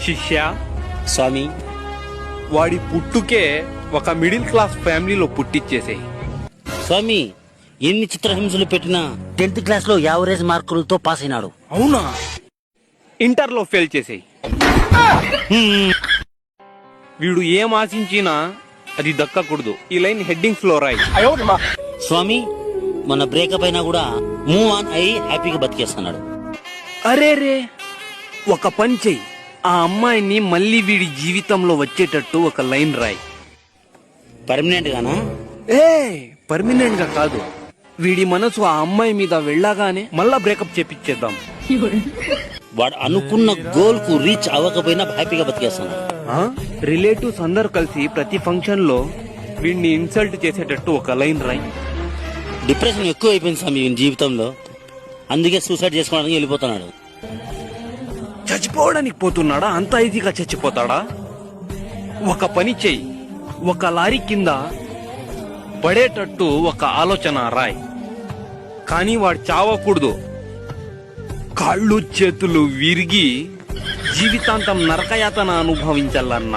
శిష్య, స్వామి, వాడి పుట్టుకే ఒక మిడిల్ క్లాస్ ఫ్యామిలీలో పుట్టిచ్చేసేయి. స్వామి, ఎన్ని చిత్రహింసలు పెట్టినా 10th క్లాస్ లో యావరేజ్ మార్కులతో పాస్ అయినాడు. అవునా? ఇంటర్లో ఫెయిల్ చేసేయి. వీడు ఏం ఆశించినా అది దక్కకూడదు. ఈ లైన్ హెడ్డింగ్స్ లో రాయి. స్వామి, మన బ్రేకప్ అయినా కూడా మూవ్ ఆన్ అయ్యి హ్యాపీగా బతికేస్తున్నాడు. అరే రే, ఒక పని చెయ్యి. ఆ అమ్మాయిని మళ్ళీ వీడి జీవితంలో వచ్చేటట్టు ఒక లైన్ రాయి. పర్మనెంట్ గానా? పర్మనెంట్ గా కాదు, వీడి మనసు ఆ అమ్మాయి మీద వెళ్ళగానే మళ్ళా బ్రేకప్ చేపిచ్చేద్దాం. వాడు అనుకున్న గోల్ కు రీచ్ అవ్వకపోయినా హ్యాపీగా బతికేస్తున్నాడు. రిలేటివ్స్ అందరు కలిసి ప్రతి ఫంక్షన్ లో వీడిని ఇన్సల్ట్ చేసేటట్టు ఒక లైన్ రాయి. డిప్రెషన్ ఎక్కువ అయిపోయింది స్వామి వీని జీవితంలో, అందుకే సూసైడ్ చేసుకోవడానికి వెళ్ళిపోతున్నాడు. చచ్చిపోవడానికి పోతున్నాడా? అంత ఈజీగా చచ్చిపోతాడా? ఒక పని చెయ్యి, ఒక లారీ కింద పడేటట్టు ఒక ఆలోచన రాయ్. కానీ వాడు చావకూడదు. కాళ్ళు చేతులు విరిగి జీవితాంతం నరకయాతన అనుభవించాలన్న